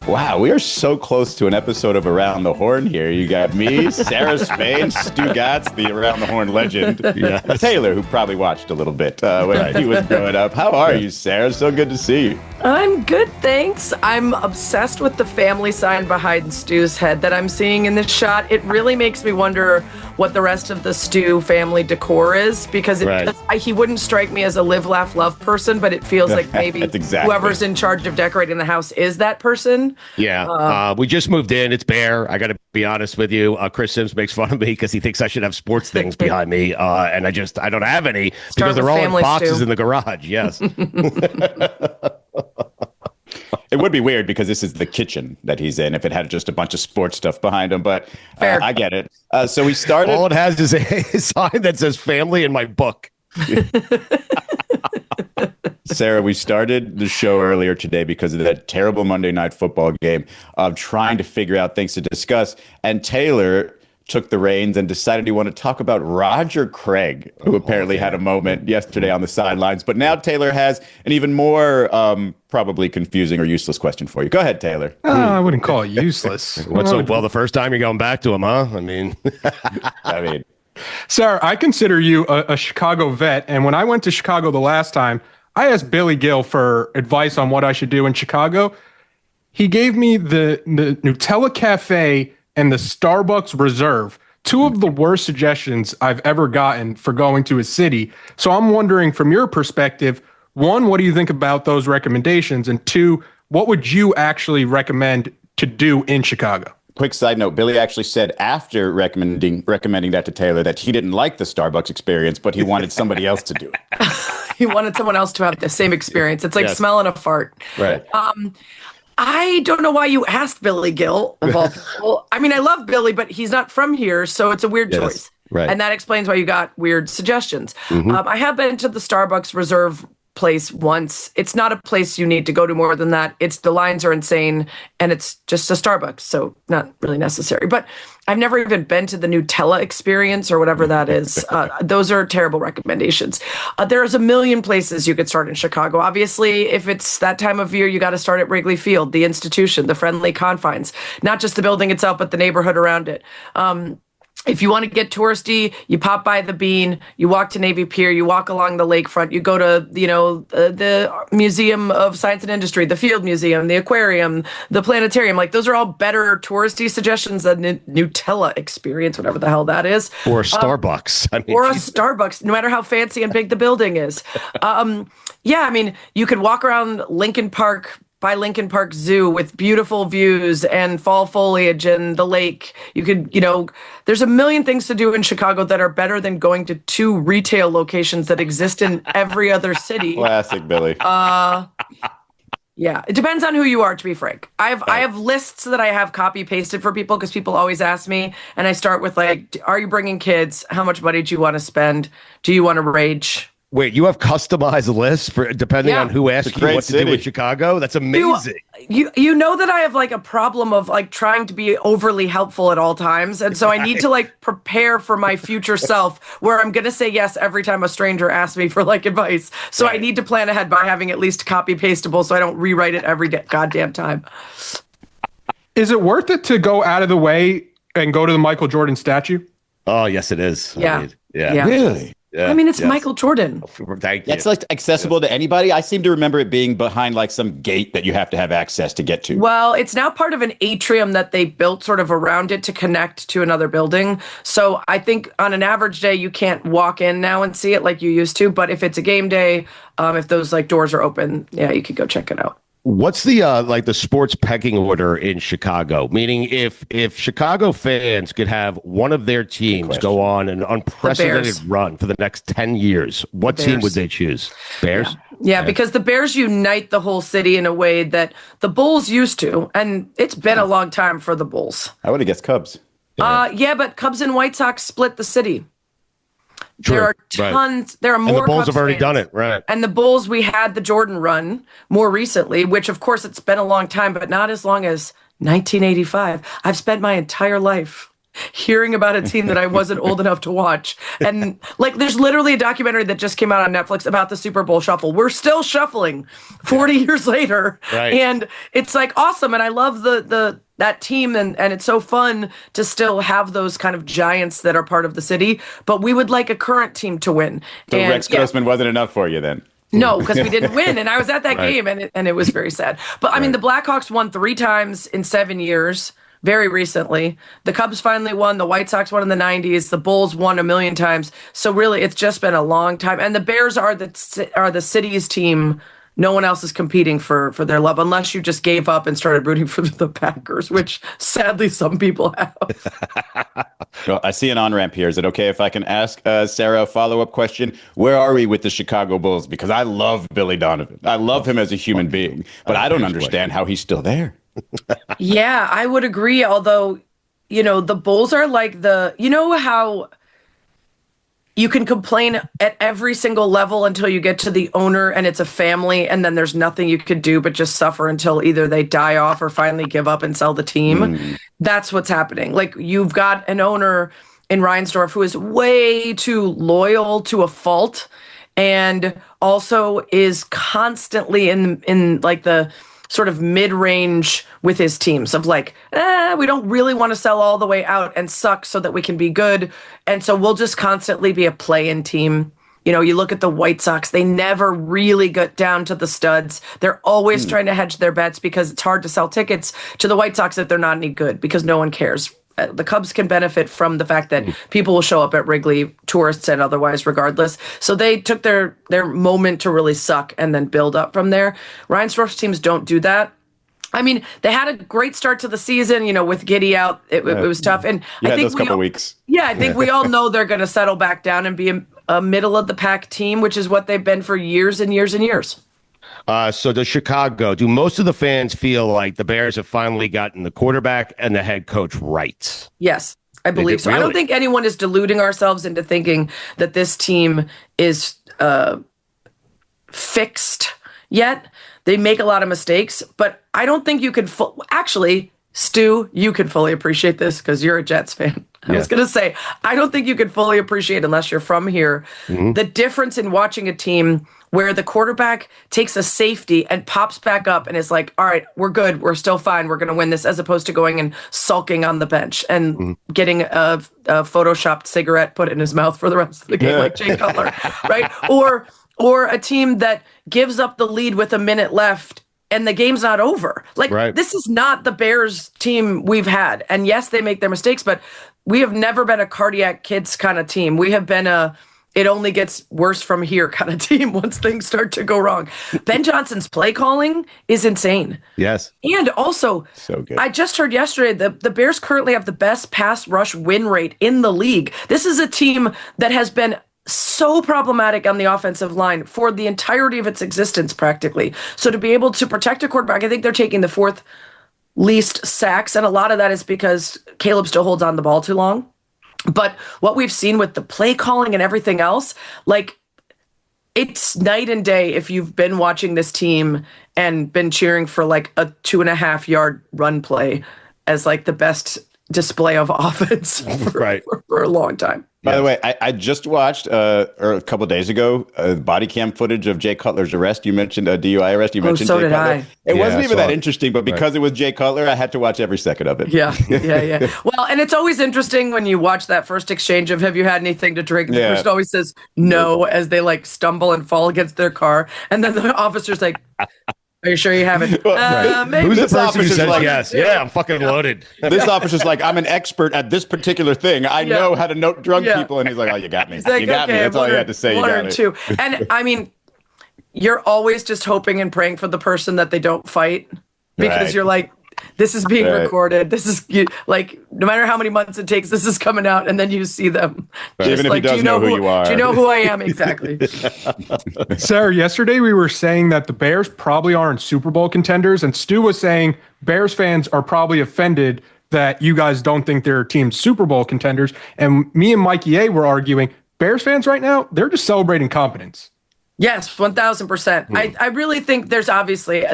Wow, we are so close to an episode of Around the Horn here. You got me, Sarah Spain, Stugotz, the Around the Horn legend, Yes. Taylor, who probably watched a little bit when he was growing up. How are you, Sarah? So good to see you. I'm good, thanks. I'm obsessed with the family sign behind Stu's head that I'm seeing in this shot. It really makes me wonder what the rest of the Stu family decor is, because he wouldn't strike me as a live, laugh, love person, but it feels like maybe whoever's in charge of decorating the house is that person. Yeah, we just moved in. It's bare. I got to be honest with you. Chris Sims makes fun of me because he thinks I should have sports things behind me, and I don't have any because they're all in boxes in the garage. Yes. It would be weird because this is the kitchen that he's in if it had just a bunch of sports stuff behind him, but I get it. So we started. All it has is a sign that says family in my book. Sarah, we started the show earlier today because of that terrible Monday Night Football game of trying to figure out things to discuss. And Taylor took the reins and decided he wanted to talk about Roger Craig, who apparently had a moment yesterday on the sidelines. But now Taylor has an even more probably confusing or useless question for you. Go ahead, Taylor. I wouldn't call it useless. What's so well the first time you're going back to him, huh? I mean, Sarah, I consider you a Chicago vet. And when I went to Chicago the last time, I asked Billy Gil for advice on what I should do in Chicago. He gave me the Nutella Cafe and the Starbucks Reserve, two of the worst suggestions I've ever gotten for going to a city. So I'm wondering, from your perspective, one, what do you think about those recommendations? And two, what would you actually recommend to do in Chicago? Quick side note, Billy actually said after recommending that to Taylor that he didn't like the Starbucks experience, but he wanted somebody else to do it. He wanted someone else to have the same experience. It's like smelling a fart. Right. I don't know why you asked Billy Gil, of all people. I mean, I love Billy, but he's not from here, so it's a weird choice. Right. And that explains why you got weird suggestions. I have been to the Starbucks Reserve place once. It's not a place you need to go to more than that. The lines are insane, and it's just a Starbucks, so not really necessary. But I've never even been to the Nutella experience or whatever that is. Those are terrible recommendations. There's a million places you could start in Chicago. Obviously, if it's that time of year, you got to start at Wrigley Field, the institution, the friendly confines, not just the building itself, but the neighborhood around it. If you want to get touristy, you pop by the Bean, you walk to Navy Pier, you walk along the lakefront, you go to, the Museum of Science and Industry, the Field Museum, the Aquarium, the Planetarium. Like, those are all better touristy suggestions than Nutella experience, whatever the hell that is. Or a Starbucks. A Starbucks, no matter how fancy and big the building is. You could walk around Lincoln Park, by Lincoln Park Zoo, with beautiful views and fall foliage and the lake. You could, there's a million things to do in Chicago that are better than going to two retail locations that exist in every other city. Classic, Billy. Yeah, it depends on who you are, to be frank. I have lists that I have copy pasted for people because people always ask me, and I start with like, are you bringing kids? How much money do you want to spend? Do you want to rage? Wait, you have customized lists for depending on who asks you what to do in Chicago? That's amazing. You know that I have like a problem of like trying to be overly helpful at all times. And so I need to like prepare for my future self where I'm going to say yes every time a stranger asks me for like advice. So I need to plan ahead by having at least copy pastable so I don't rewrite it every goddamn time. Is it worth it to go out of the way and go to the Michael Jordan statue? Oh, yes, it is. Yeah. Really? Yeah. I mean, it's Michael Jordan. Thank you. It's like accessible to anybody. I seem to remember it being behind like some gate that you have to have access to get to. Well, it's now part of an atrium that they built sort of around it to connect to another building. So I think on an average day, you can't walk in now and see it like you used to. But if it's a game day, if those like doors are open, you could go check it out. What's the the sports pecking order in Chicago? Meaning, if Chicago fans could have one of their teams go on an unprecedented run for the next 10 years, what team would they choose? Bears? Yeah, because the Bears unite the whole city in a way that the Bulls used to, and it's been a long time for the Bulls. I would have guessed Cubs. But Cubs and White Sox split the city. There are tons. There are more. And the Bulls Cubs have already fans. done it, right? And the Bulls, we had the Jordan run more recently, which of course it's been a long time, but not as long as 1985. I've spent my entire life hearing about a team that I wasn't old enough to watch. And like, there's literally a documentary that just came out on Netflix about the Super Bowl shuffle. We're still shuffling 40 years later. Right. And it's like awesome. And I love that team. And it's so fun to still have those kind of giants that are part of the city. But we would like a current team to win. So Rex Grossman wasn't enough for you then? No, because we didn't win, and I was at that game, and it was very sad. But I mean, the Blackhawks won 3 times in 7 years, very recently. The Cubs finally won. The White Sox won in the 90s. The Bulls won a million times. So really, it's just been a long time. And the Bears are the city's team. No one else is competing for their love, unless you just gave up and started rooting for the Packers, which sadly some people have. Well, I see an on-ramp here. Is it okay if I can ask Sarah a follow-up question? Where are we with the Chicago Bulls? Because I love Billy Donovan. I love him as a human being, but I don't understand how he's still there. Yeah, I would agree. Although, the Bulls are like how you can complain at every single level until you get to the owner and it's a family, and then there's nothing you could do but just suffer until either they die off or finally give up and sell the team. That's what's happening. Like, you've got an owner in Reinsdorf who is way too loyal to a fault, and also is constantly in like the sort of mid-range with his teams of like, we don't really want to sell all the way out and suck so that we can be good. And so we'll just constantly be a play-in team. You look at the White Sox, they never really get down to the studs. They're always trying to hedge their bets because it's hard to sell tickets to the White Sox if they're not any good, because no one cares. The Cubs can benefit from the fact that people will show up at Wrigley, tourists and otherwise, regardless. So they took their moment to really suck and then build up from there. Reinsdorf's teams don't do that. I mean, they had a great start to the season, with Giddy out. It was tough. And I think those couple weeks. Yeah, I think we all know they're going to settle back down and be a middle of the pack team, which is what they've been for years and years and years. So does Chicago, do most of the fans feel like the Bears have finally gotten the quarterback and the head coach right? Yes, I believe so. Really? I don't think anyone is deluding ourselves into thinking that this team is fixed yet. They make a lot of mistakes, but I don't think you can actually, Stu, you can fully appreciate this because you're a Jets fan. I was going to say, I don't think you can fully appreciate, unless you're from here, the difference in watching a team where the quarterback takes a safety and pops back up and is like, all right, we're good. We're still fine. We're going to win this, as opposed to going and sulking on the bench and getting a photoshopped cigarette put in his mouth for the rest of the game, like Jay Cutler, right? Or a team that gives up the lead with a minute left and the game's not over. Like, This is not the Bears team we've had. And yes, they make their mistakes, but we have never been a cardiac kids kind of team. We have been it only gets worse from here kind of team once things start to go wrong. Ben Johnson's play calling is insane. Yes. And also, so good. I just heard yesterday the Bears currently have the best pass rush win rate in the league. This is a team that has been so problematic on the offensive line for the entirety of its existence, practically. So to be able to protect a quarterback, I think they're taking the 4th least sacks, and a lot of that is because Caleb still holds on the ball too long. But what we've seen with the play calling and everything else, like, it's night and day if you've been watching this team and been cheering for like a 2.5-yard run play as like the best display of offense for a long time. By the way, I just watched a couple of days ago body cam footage of Jay Cutler's arrest. You mentioned a DUI arrest. You mentioned so Jay did Cutler. I. It wasn't even that interesting, but because it was Jay Cutler, I had to watch every second of it. Yeah. Well, and it's always interesting when you watch that first exchange of, have you had anything to drink? The person always says no as they like stumble and fall against their car. And then the officer's like, are you sure you haven't? Maybe. Who's the person who says yes? Yeah, I'm fucking loaded. This officer's like, I'm an expert at this particular thing. I know how to note drunk people. And he's like, oh, you got me. Like, you got me. That's all you had to say. One you got or it. two. And I mean, you're always just hoping and praying for the person that they don't fight, because you're like, this is being recorded. This is like, no matter how many months it takes, this is coming out, and then you see them. Even if like, he does know who you are. Do you know who I am? Exactly. Sarah, yesterday we were saying that the Bears probably aren't Super Bowl contenders, and Stu was saying Bears fans are probably offended that you guys don't think their team's Super Bowl contenders. And me and Mikey A were arguing, Bears fans right now, they're just celebrating competence. Yes, 1000%. I really think there's obviously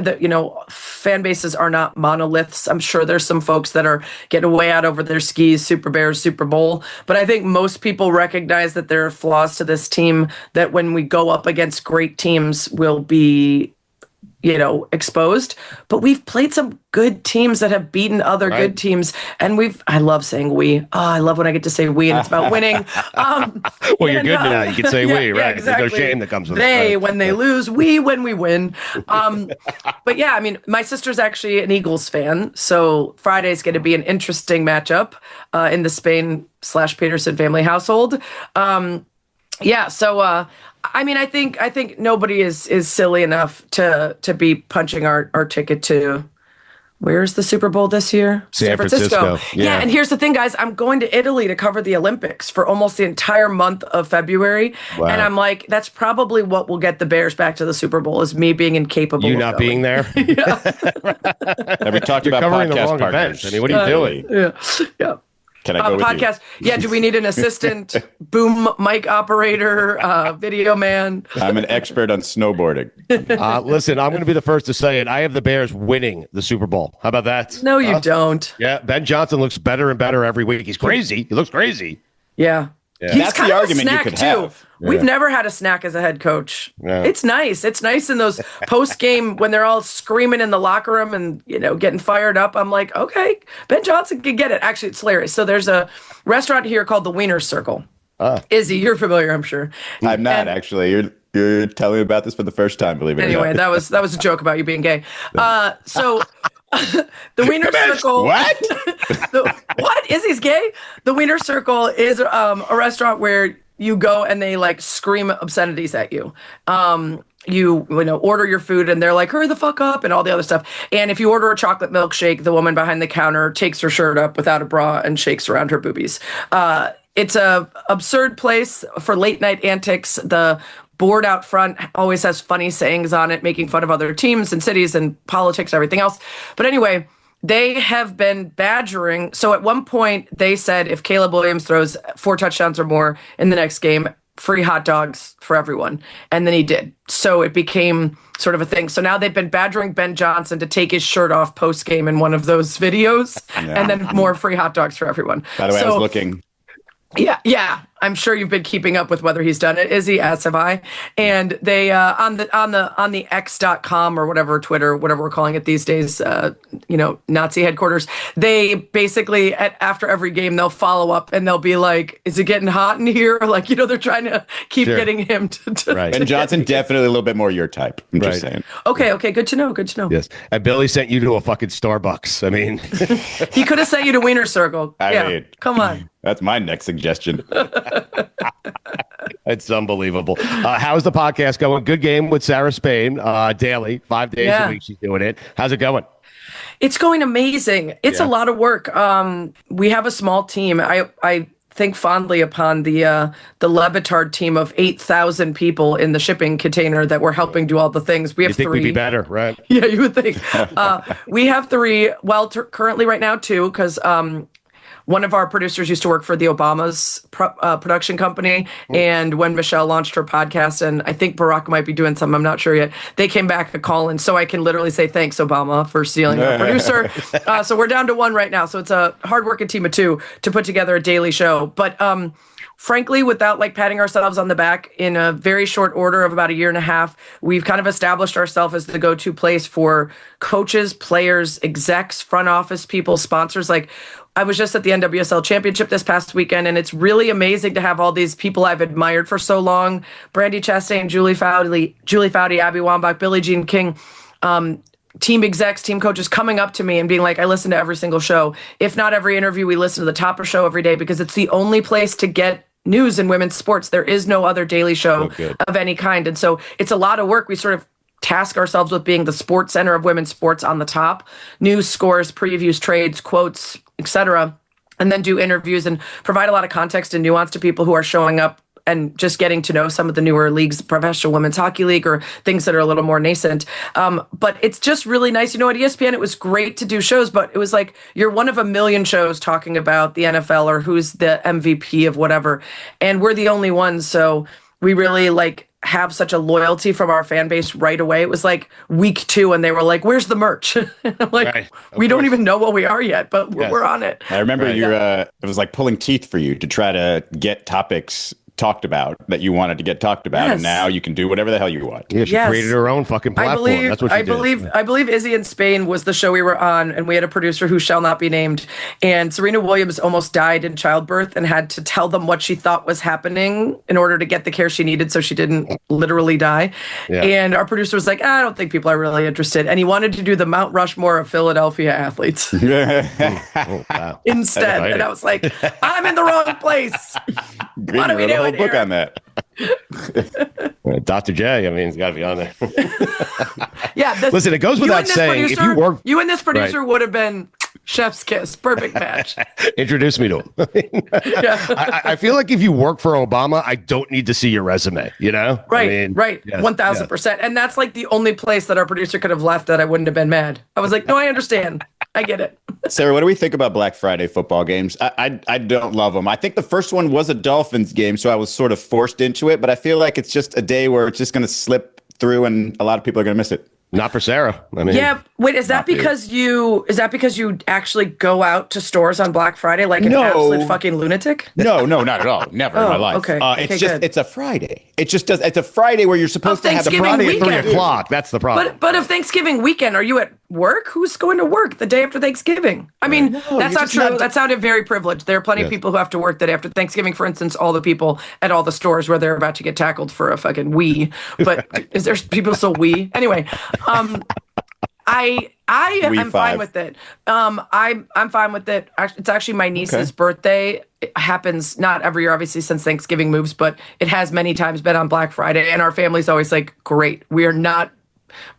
fan bases are not monoliths. I'm sure there's some folks that are getting way out over their skis, Super Bears, Super Bowl. But I think most people recognize that there are flaws to this team that when we go up against great teams will be exposed, but we've played some good teams that have beaten other good teams. And I love saying we. Oh, I love when I get to say we and it's about winning. Well, you're good now. You can say we, right? Yeah, exactly. There's no shame that comes with they it. Right? When they lose, we when we win. But yeah, I mean, my sister's actually an Eagles fan. So Friday's going to be an interesting matchup in the Spain/Peterson family household. I mean, I think nobody is silly enough to be punching our ticket to where's the Super Bowl this year? San Francisco. Yeah, and here's the thing, guys. I'm going to Italy to cover the Olympics for almost the entire month of February. Wow. And I'm like, that's probably what will get the Bears back to the Super Bowl is me being incapable you of not going. being there? Yeah. Have we talked about covering podcast the wrong partners? event. I mean, what are you doing? Yeah. Can I go with podcast? you? Yeah. Do we need an assistant, boom mic operator, video man? I'm an expert on snowboarding. Listen, I'm going to be the first to say it. I have the Bears winning the Super Bowl. How about that? No, you don't. Yeah, Ben Johnson looks better and better every week. He's crazy. He looks crazy. Yeah. Yeah. That's the argument you could have. Yeah. We've never had a snack as a head coach. Yeah. It's nice. It's nice in those post game when they're all screaming in the locker room and getting fired up. I'm like, okay, Ben Johnson can get it. Actually, it's hilarious. So there's a restaurant here called the Wiener Circle. Izzy, you're familiar, I'm sure. I'm not actually. You're telling me about this for the first time. Believe it or not. Anyway, that was a joke about you being gay. So. The Wiener Circle. What? What? Izzy's gay? The Wiener Circle is a restaurant where you go and they like scream obscenities at you. You order your food and they're like, hurry the fuck up and all the other stuff. And if you order a chocolate milkshake, the woman behind the counter takes her shirt up without a bra and shakes around her boobies. It's a absurd place for late night antics. The board out front always has funny sayings on it, making fun of other teams and cities and politics and everything else. But anyway, they have been badgering. So at one point, they said if Caleb Williams throws 4 touchdowns or more in the next game, free hot dogs for everyone. And then he did. So it became sort of a thing. So now they've been badgering Ben Johnson to take his shirt off post game in one of those videos, and then more free hot dogs for everyone. By the way, I was looking. Yeah. I'm sure you've been keeping up with whether he's done it, Izzy, as have I. And they on the X.com or whatever, Twitter, whatever we're calling it these days, Nazi headquarters. They basically after every game they'll follow up and they'll be like, "Is it getting hot in here?" Or like they're trying to keep getting him to right. Ben Johnson definitely a little bit more your type. I'm just saying. Okay, good to know. Yes, and Billy sent you to a fucking Starbucks. I mean, he could have sent you to Wiener Circle. I mean, come on. That's my next suggestion. It's unbelievable. How's the podcast going? Good game with Sarah Spain daily, 5 days a week. She's doing it. How's it going? It's going amazing. It's a lot of work. We have a small team. I think fondly upon the Levitard team of 8,000 people in the shipping container that we're helping do all the things. We have 3. We'd be better, right? Yeah, you would think. We have 3. Well, currently right now 2, because one of our producers used to work for the Obama's production company. And when Michelle launched her podcast, and I think Barack might be doing something, I'm not sure yet, they came back a call. And so I can literally say, thanks, Obama, for stealing our producer. So we're down to 1 right now. So it's a hardworking team of 2 to put together a daily show. But frankly, without like patting ourselves on the back, in a very short order of about a year and a half, we've kind of established ourselves as the go-to place for coaches, players, execs, front office people, sponsors. Like, I was just at the NWSL Championship this past weekend, and it's really amazing to have all these people I've admired for so long. Brandy Chastain, Julie Foudy, Abby Wambach, Billie Jean King, team execs, team coaches coming up to me and being like, I listen to every single show. If not every interview, we listen to the Topper Show every day because it's the only place to get news in women's sports. There is no other daily show of any kind. And so it's a lot of work. We sort of task ourselves with being the sports center of women's sports on the top. News, scores, previews, trades, quotes, etc. And then do interviews and provide a lot of context and nuance to people who are showing up and just getting to know some of the newer leagues, Professional Women's Hockey League, or things that are a little more nascent. But it's just really nice. At ESPN, it was great to do shows, but it was like you're one of a million shows talking about the NFL or who's the MVP of whatever. And we're the only ones. So we really have such a loyalty from our fan base right away. It was like week 2 and they were like, where's the merch? I'm like, right, we don't even know what we are yet, but we're on it. I remember it was like pulling teeth for you to try to get topics talked about that you wanted to get talked about, and now you can do whatever the hell you want. Yeah, she created her own fucking platform. That's what she did. I believe Izzy in Spain was the show we were on, and we had a producer who shall not be named, and Serena Williams almost died in childbirth and had to tell them what she thought was happening in order to get the care she needed so she didn't literally die. Yeah. And our producer was like, I don't think people are really interested, and he wanted to do the Mount Rushmore of Philadelphia athletes instead. And I was like, I'm in the wrong place. What are we doing? Book on that. Dr. J, I mean, he's got to be on there. Listen, it goes without saying, if you work, you and this producer would have been chef's kiss, perfect match. Introduce me to him. I feel like if you work for Obama, I don't need to see your resume. You know, right? Yes, 1000%. And that's like the only place that our producer could have left that I wouldn't have been mad. I was like, no, I understand. I get it. Sarah, what do we think about Black Friday football games? I don't love them. I think the first one was a Dolphins game, so I was sort of forced into it, but I feel like it's just a day where it's just going to slip through and a lot of people are going to miss it. Not for Sarah. I mean, wait, is that because you actually go out to stores on Black Friday like an absolute fucking lunatic? No, not at all. Never in my life. Okay. It's a Friday. It's a Friday where you're supposed to have the Friday at 3 o'clock. That's the problem. But if Thanksgiving weekend, are you at work? Who's going to work the day after Thanksgiving? I mean, that's not true. That sounded very privileged. There are plenty of people who have to work the day after Thanksgiving. For instance, all the people at all the stores where they're about to get tackled for a fucking Wii. But is there people still Wii? Anyway, I am fine with it. I'm fine with it. It's actually my niece's birthday. It happens not every year, obviously, since Thanksgiving moves, but it has many times been on Black Friday. And our family's always like, great. We are not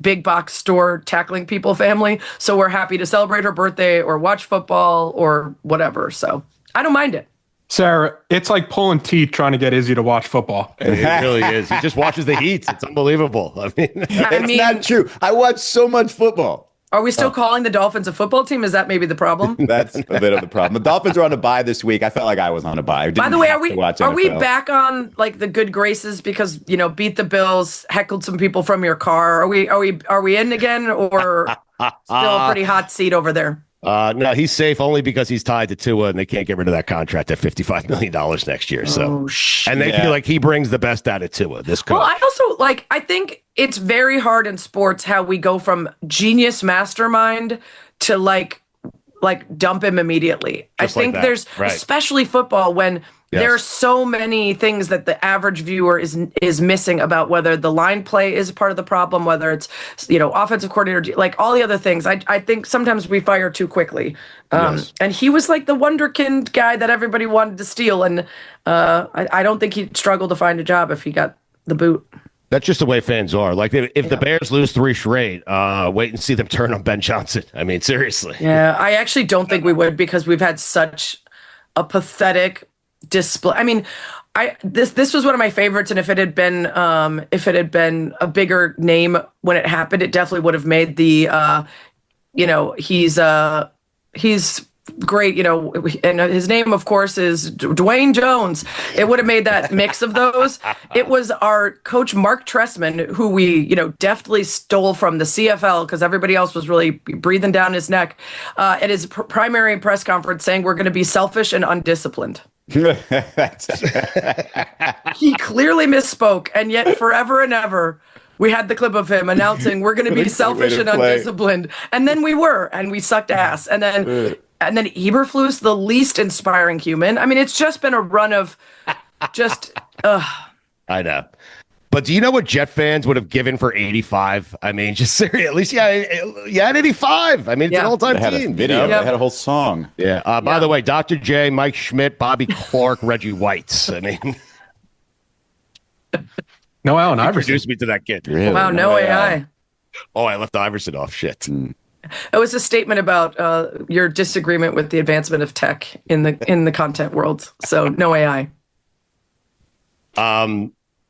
big box store tackling people family. So we're happy to celebrate her birthday or watch football or whatever. So I don't mind it. Sarah, it's like pulling teeth trying to get Izzy to watch football. It really is. He just watches the Heat. It's unbelievable. I mean, it's not true. I watch so much football. Are we still calling the Dolphins a football team? Is that maybe the problem? That's a bit of the problem. The Dolphins are on a bye this week. I felt like I was on a bye. By the way, are we back on like the good graces because beat the Bills, heckled some people from your car? Are we in again, or still a pretty hot seat over there? No, he's safe only because he's tied to Tua, and they can't get rid of that contract at $55 million next year. So, and they feel like he brings the best out of Tua. Well, I also I think it's very hard in sports how we go from genius mastermind to like dump him immediately. Just I think there's especially football when there are so many things that the average viewer is missing about whether the line play is part of the problem, whether it's offensive coordinator, like all the other things. I think sometimes we fire too quickly. And he was like the wonderkind guy that everybody wanted to steal, and I don't think he'd struggle to find a job if he got the boot. That's just the way fans are. Like, if the Bears lose 3 straight, wait and see them turn on Ben Johnson. I mean, seriously. Yeah, I actually don't think we would because we've had such a pathetic display. I mean, this was one of my favorites, and if it had been a bigger name when it happened, it definitely would have made the he's great, and his name, of course, is Dwayne Jones. It would have made that mix of those. It was our coach, Mark Trestman, who we, deftly stole from the CFL because everybody else was really breathing down his neck at his primary press conference saying we're going to be selfish and undisciplined. He clearly misspoke, and yet forever and ever we had the clip of him announcing we're going to be selfish and undisciplined, and then we were, and we sucked ass, and then Eberflus, the least inspiring human. I mean, it's just been a run of just. I know. But do you know what Jet fans would have given for 85? I mean, just seriously, at least at 85. I mean, it's an all-time team. They had a video. They had a whole song. Yeah. By the way, Dr. J, Mike Schmidt, Bobby Clark, Reggie Whites. I mean, no Allen Iverson. Introduced me to that kid. Really? Wow, no AI. Oh, I left Iverson off. Shit. It was a statement about your disagreement with the advancement of tech in the content world. So no AI.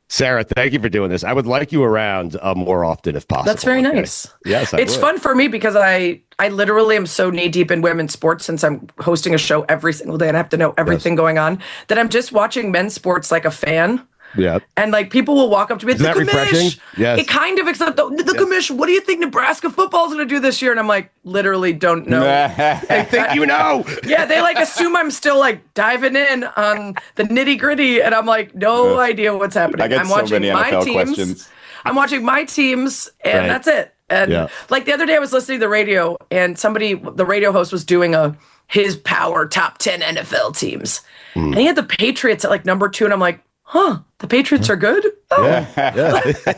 Sarah, thank you for doing this. I would like you around more often if possible. That's very nice. Yes, it's fun for me because I literally am so knee deep in women's sports since I'm hosting a show every single day and I have to know everything going on that I'm just watching men's sports like a fan. Yeah. And like people will walk up to me, Isn't that refreshing? Yes. It kind of, except the commission, what do you think Nebraska football is going to do this year? And I'm like, literally don't know. I think you know. Yeah, they like assume I'm still like diving in on the nitty gritty, and I'm like, no idea what's happening. I get I'm so watching many my NFL teams. questions. I'm watching my teams, and that's it. And like the other day, I was listening to the radio, and the radio host was doing his power top 10 NFL teams, and he had the Patriots at like number 2, and I'm like, the Patriots are good? Oh.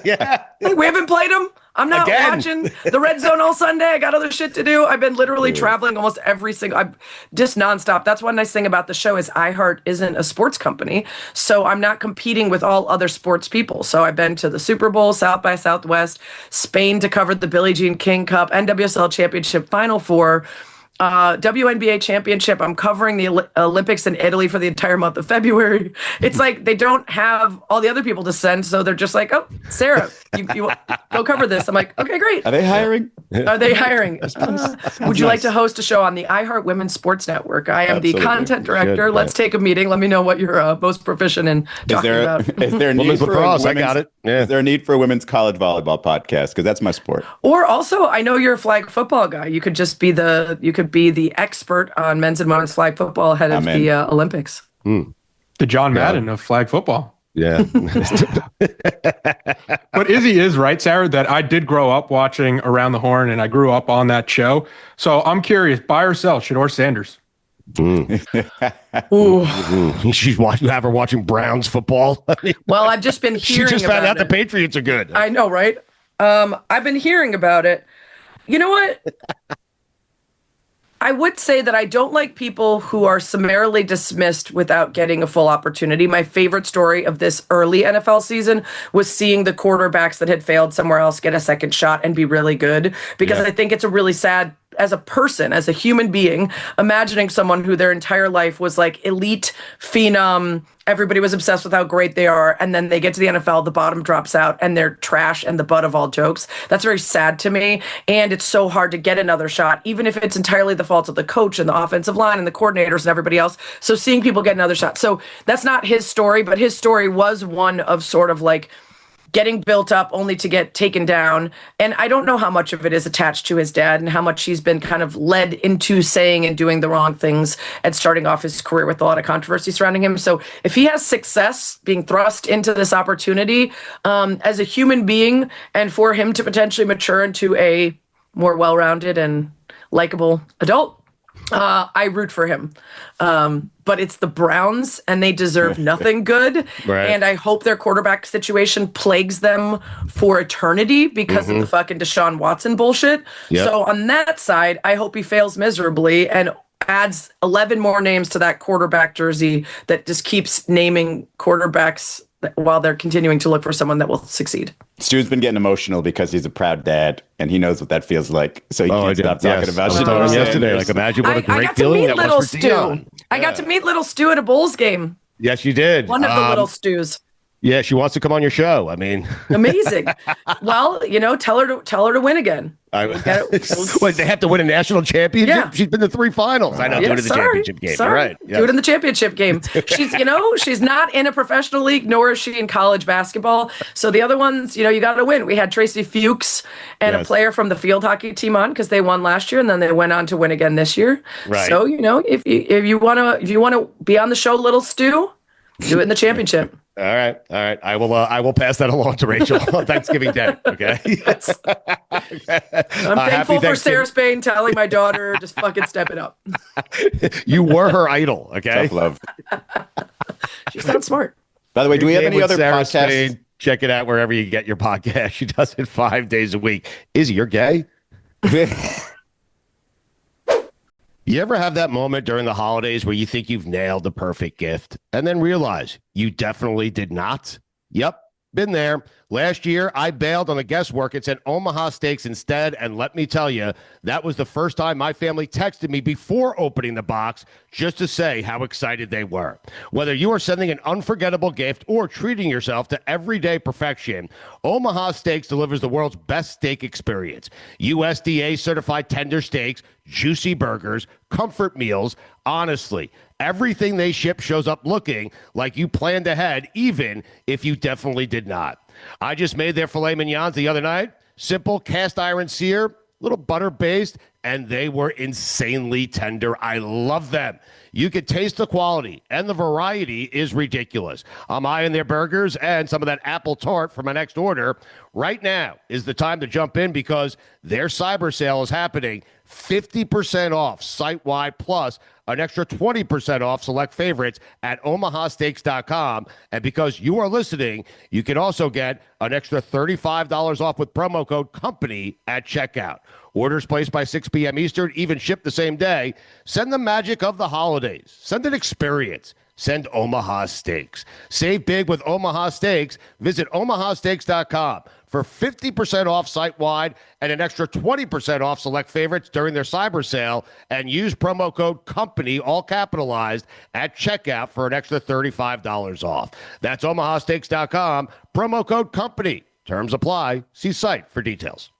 Yeah. We haven't played them. I'm not watching the Red Zone all Sunday. I got other shit to do. I've been literally traveling almost I'm just nonstop. That's one nice thing about the show is iHeart isn't a sports company. So I'm not competing with all other sports people. So I've been to the Super Bowl, South by Southwest, Spain to cover the Billie Jean King Cup, NWSL Championship, Final Four, WNBA championship. I'm covering the Olympics in Italy for the entire month of February. It's like they don't have all the other people to send, so they're just like, "Oh, Sarah, you go cover this." I'm like, "Okay, great." Are they hiring? Are they hiring? Would you like to host a show on the iHeart Women's Sports Network? I am the content director. Let's take a meeting. Let me know what you're most proficient in talking about. Is there a need for lacrosse? I got it. Yeah. Is there a need for a women's college volleyball podcast? Because that's my sport. Or also, I know you're a flag football guy. You could just be the expert on men's and women's flag football ahead of the Olympics. The John Madden of flag football. Yeah. But Izzy is right, Sarah, that I did grow up watching Around the Horn, and I grew up on that show. So I'm curious, buy or sell Shedeur Sanders? You have her watching Browns football. Well, I've just been hearing. She just found out the Patriots are good. I know, right? I've been hearing about it. You know what? I would say that I don't like people who are summarily dismissed without getting a full opportunity. My favorite story of this early NFL season was seeing the quarterbacks that had failed somewhere else get a second shot and be really good, because I think it's a really sad, as a person, as a human being, imagining someone who their entire life was like elite phenom, everybody was obsessed with how great they are, and then they get to the NFL, the bottom drops out, and they're trash and the butt of all jokes. That's very sad to me, and it's so hard to get another shot, even if it's entirely the fault of the coach and the offensive line and the coordinators and everybody else. So seeing people get another shot. So that's not his story, but his story was one of sort of like getting built up only to get taken down. And I don't know how much of it is attached to his dad and how much he's been kind of led into saying and doing the wrong things and starting off his career with a lot of controversy surrounding him. So if he has success being thrust into this opportunity as a human being, and for him to potentially mature into a more well-rounded and likable adult, I root for him. But it's the Browns, and they deserve nothing good. Right. And I hope their quarterback situation plagues them for eternity because of the fucking Deshaun Watson bullshit. Yep. So on that side, I hope he fails miserably and adds 11 more names to that quarterback jersey that just keeps naming quarterbacks while they're continuing to look for someone that will succeed. Stu's been getting emotional because he's a proud dad, and he knows what that feels like. So he can't stop talking about Shedeur yesterday. Like, imagine what a great feeling that was for Dion. I got to meet little Stu at a Bulls game. Yes, you did. One of the little Stus. Yeah, she wants to come on your show. I mean, amazing. Well, tell her to win again. Wait, they have to win a national championship? Yeah. She's been to 3 finals. I know, do it in the championship game. Sorry. Right. Do it in the championship game. She's, she's not in a professional league, nor is she in college basketball. So the other ones, you got to win. We had Tracy Fuchs and a player from the field hockey team on because they won last year, and then they went on to win again this year. Right. So, if you want to be on the show, little Stu, do it in the championship. All right. I will pass that along to Rachel on Thanksgiving Day. Okay. Yes. I'm thankful for Sarah Spain telling my daughter, just fucking step it up. You were her idol. Okay. Tough love. She sounds smart. By the way, do we have any other Sarah podcasts? Spain, check it out wherever you get your podcast. She does it 5 days a week. Izzy, you're gay? You ever have that moment during the holidays where you think you've nailed the perfect gift and then realize you definitely did not? Yep, been there. Last year, I bailed on the guesswork and said Omaha Steaks instead, and let me tell you, that was the first time my family texted me before opening the box just to say how excited they were. Whether you are sending an unforgettable gift or treating yourself to everyday perfection, Omaha Steaks delivers the world's best steak experience. USDA-certified tender steaks, juicy burgers, comfort meals. Honestly, everything they ship shows up looking like you planned ahead, even if you definitely did not. I just made their filet mignons the other night. Simple cast iron sear, little butter based, and they were insanely tender. I love them. You can taste the quality, and the variety is ridiculous. I'm eyeing their burgers and some of that apple tart for my next order. Right now is the time to jump in because their cyber sale is happening. 50% off site-wide plus an extra 20% off select favorites at omahasteaks.com. And because you are listening, you can also get an extra $35 off with promo code COMPANY at checkout. Orders placed by 6 p.m. Eastern, even shipped the same day. Send the magic of the holidays. Send an experience. Send Omaha Steaks. Save big with Omaha Steaks. Visit omahasteaks.com for 50% off site-wide and an extra 20% off select favorites during their cyber sale. And use promo code COMPANY, all capitalized, at checkout for an extra $35 off. That's omahasteaks.com. Promo code COMPANY. Terms apply. See site for details.